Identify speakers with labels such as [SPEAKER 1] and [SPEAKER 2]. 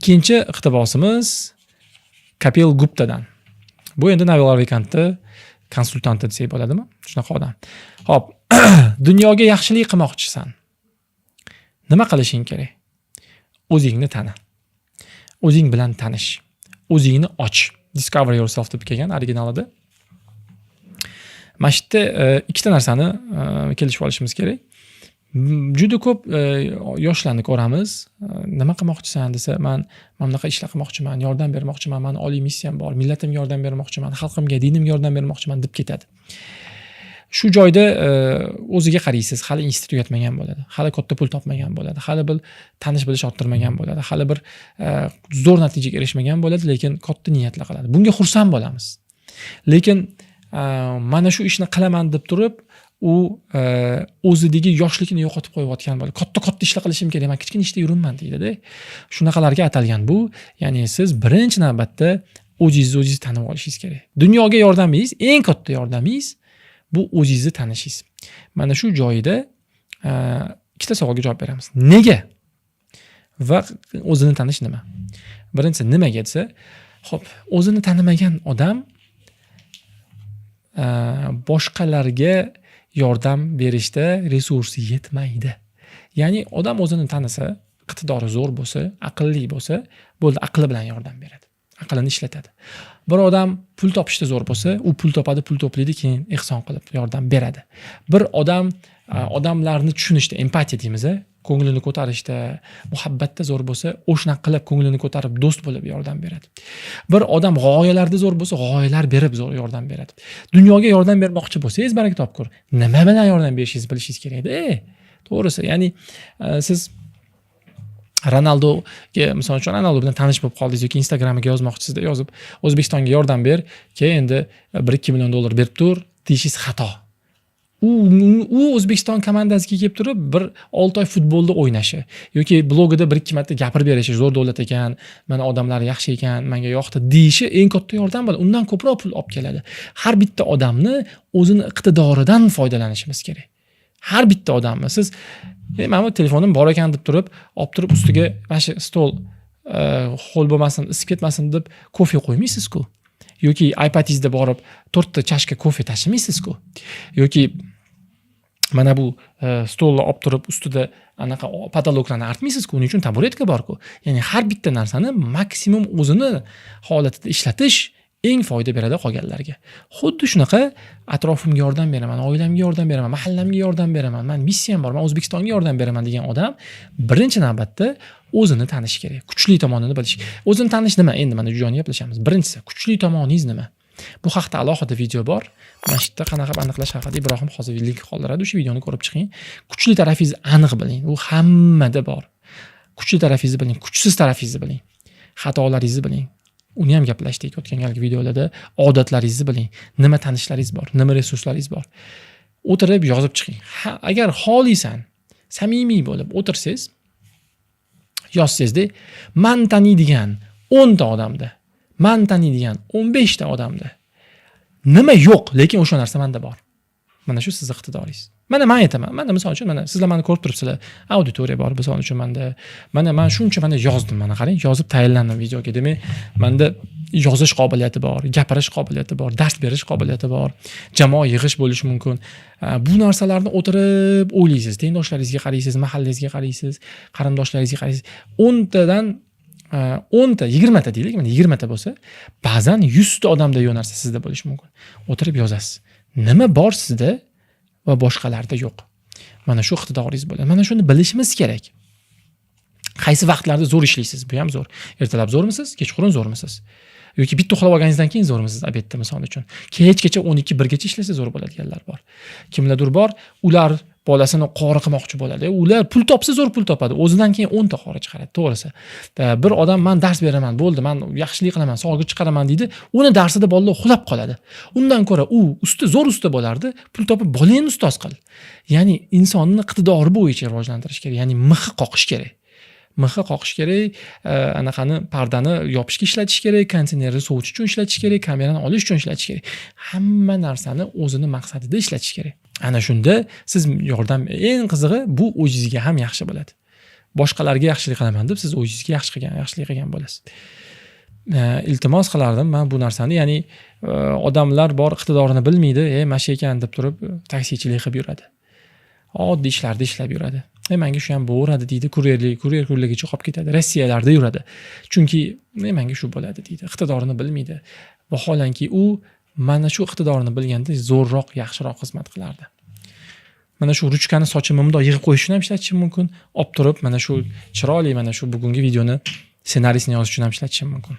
[SPEAKER 1] Ikkinchi iqtibosimiz Kapil Guptadan. Bu endi Naval Ravikantni konsultanti desak bo'ladimi? Shunaqa odam. Xo'p, dunyoga yaxshilik qilmoqchisan. Nima qilishing kerak? O'zingni tani. O'zing bilan tanish. O'zingni och. Discover yourself deb kelgan originalida. Mana shu yerda ikkita narsani kelishib olishimiz kerak. Juda ko'p yoshlarni ko'ramiz. Nima qilmoqchisan desa, men bunaqa ishlar qilmoqchiman, yordam bermoqchiman, meni oliy missiyam bor, millatimga yordam bermoqchiman, xalqimga, dinimga yordam bermoqchiman deb ketadi. Shu joyda o'ziga qaraysiz, hali institut tugatmagan bo'ladi, hali katta pul topmagan bo'ladi, hali bir tanish bilish orttirmagan bo'ladi, hali bir zo'r natijaga erishmagan bo'ladi, lekin katta niyatlar qiladi. Bunga xursand bo'lamiz. Lekin mana shu ishni qilaman deb turib, u o'zidagi yoshlikni yo'qotib qo'yayotgan bo'ladi. Katta ishlar qilishim kerak, men kichkina ishda yuribman deydi-da. Shunaqalarga atalgan bu. Ya'ni siz birinchi navbatda o'zingizni tanib olishingiz kerak. Dunyoga yordamingiz, eng katta yordamingiz bu o'zingizni tanishingiz. Mana shu joyida ikkita savolga javob beramiz. Nega? Va o'zini tanish nima? Birinchisi nimaga desa, xo'p, o'zini tanimagan odam boshqalarga yordam berishda resursi yetmaydi. Ya'ni odam o'zini tanisa, iqtidori zo'r bo'lsa, aqlli bo'lsa, bo'ldi, aqli bilan yordam beradi. Aqlini ishlatadi. Bir odam pul topishda zo'r bo'lsa, u pul topadi, pul to'playdi, keyin ehson qilib yordam beradi. Bir odam odamlarni tushunishda, empatiya deymiz, ko'nglini ko'tarishda, muhabbatda zo'r bo'lsa, o'shna qilib ko'nglini ko'tarib do'st bo'lib yordam beradi. Bir odam g'oyalarda zo'r bo'lsa, g'oyalar berib zo'r yordam beradi. Dunyoga yordam bermoqchi bo'lsangiz, baraka topkur. Nima bilan yordam berishingizni bilishingiz kerak-da. To'g'risi, ya'ni siz Ronaldoga, misol uchun Ronaldo bilan tanish bo'lib qoldingiz yoki Instagramiga yozmoqchisizda, yozib O'zbekistonga yordam ber, keyin endi 1-2 million dollar berib tur, deyishingiz xato. U O'zbekiston komandasiga kelib turib, bir 6 oy futbolda o'ynashi yoki blogida 1-2 marta gapirib berishi, zo'r davlat ekan, mana odamlar yaxshi ekan, menga yoqdi deyishi eng katta yordam bo'ladi. Undan ko'proq pul olib keladi. Har bitta odamni o'zini iqtidoridan foydalanishimiz kerak. Har bitta odamni siz mana bu telefonim bor ekan deb turib, olib turib ustiga mana shu stol ho'l bo'lmasin, isib ketmasin deb kofe qo'ymaysiz-ku. Yoki iPadingizda borib 4 ta chashka kofe tashimaysiz-ku. Yoki mana bu stolni olib turib ustida anaqa patologlarni artmaysiz-ku, uning uchun taburetka bor-ku. Ya'ni har bitta narsani maksimum o'zini holatida ishlatish eng foyda beradi qolganlarga. Xuddi shunaqa atrofimga yordam beraman, oilamga yordam beraman, mahallamga yordam beraman, men missiyam bor, men O'zbekistonga yordam beraman degan odam birinchi navbatda o'zini tanish kerak, kuchli tomonini bilish. O'zini tanish nima? Endi mana joyni gaplashamiz. Birinchisi, kuchli tomoningiz nima? Bu haqda alohida video bor. Mana shu yerda qanaqa aniqlash haqida Ibrohim hozir link qoldiradi. O'sha videoni ko'rib chiqing. Kuchli tarafingizni aniq biling. U hammada bor. Kuchli tarafingizni biling, kuchsiz tarafingizni biling. Xatolaringizni biling. Uni ham gaplashdik o'tgan galgi videolarda. Odatlaringizni biling. Nima tanishlaringiz bor, nima resurslaringiz bor. O'tirib yozib chiqing. Agar xohlaysan, samimiy bo'lib o'tirsangiz, yozsangiz-da, men taniydigan 10 ta odamda, men taniydigan 15 ta odamda nima yo'q, lekin o'sha narsa menda bor. Mana shu siz iqtidoringiz. Mana men aytaman. Mana misol uchun mana sizlar meni ko'rib turibsizlar. Auditoriya bor, misol uchun menda. Mana men shuncha yozdim, mana qarang, yozib tayyorlandim videoga. Demak, menda yozish qobiliyati bor, gapirish qobiliyati bor, dars berish qobiliyati bor, jamoa yig'ish bo'lishi mumkin. Bu narsalarni o'tirib o'ylaysiz, tengdoshlaringizga qaraysiz, mahallangizga qaraysiz, qarindoshlaringizga qaraysiz. 10 tadan 10 ta, 20 ta deylik, mana 20 ta bo'lsa, ba'zan 100 ta odamda yo'q narsa sizda bo'lishi mumkin. O'tirib yozasiz. Nima bor sizda va boshqalarda yo'q. Mana shu iqtidoringiz bo'ladi. Mana shuni bilishimiz kerak. Qaysi vaqtlarda zo'r ishlaysiz? Bu ham zo'r. Ertalab zo'rmisiz? Kechqurun zo'rmisiz? Yoki bitta uxlab olganingizdan keyin zo'rmisiz obedda misol uchun? Kechgacha 12-1 gacha ishlasa zo'r bo'ladiganlar bor. Kimlardir bor, ular bolasini qori qilmoqchi bo'ladi. Ular pul topsa zo'r pul topadi. O'zidan keyin 10 ta qori chiqaradi, to'g'risi. Bir odam men dars beraman, bo'ldi, men yaxshilik qilaman, sog'liq chiqaraman deydi, uni darsida bolalar uxlab qoladi. Undan ko'ra u zo'r usta bo'lardi, pul topib bolani ustoz qil. Ya'ni insonni iqtidori bo'yicha rivojlantirish kerak, ya'ni mixi qoqish kerak. Mixi qoqish kerak, anaqani pardani yopishga ishlatish kerak, konditsionerni sovutish uchun ishlatish kerak, kamerani olish uchun ishlatish kerak. Hamma narsani o'zini maqsadida ishlatish kerak. Ana shunda siz yordam, eng qizig'i bu o'zingizga ham yaxshi bo'ladi. boshqalarga yaxshilik qilaman deb siz o'zingizga yaxshilik qilgan bo'lasiz. Iltimos qilardim men bu narsani, ya'ni odamlar bor iqtidorini bilmaydi, mana shu ekan deb turib taksichilik qilib yuradi. Oddiy ishlarda ishlab yuradi. Menga shu ham bo'veradi deydi, kuryer kurligicha qolib ketadi. Rossiyalarda yuradi. Chunki menga shu bo'ladi deydi. Iqtidorini bilmaydi. Vaholanki u mana shu iqtidorini bilganda zo'rroq, yaxshiroq xizmat qilardi. Mana shu ruchkani sochimni bundoq yig'ib qo'yish uchun ham ishlatishim mumkin. Olib turib mana shu chiroyli mana shu bugungi videoni ssenariysini yozish uchun ham ishlatishim mumkin.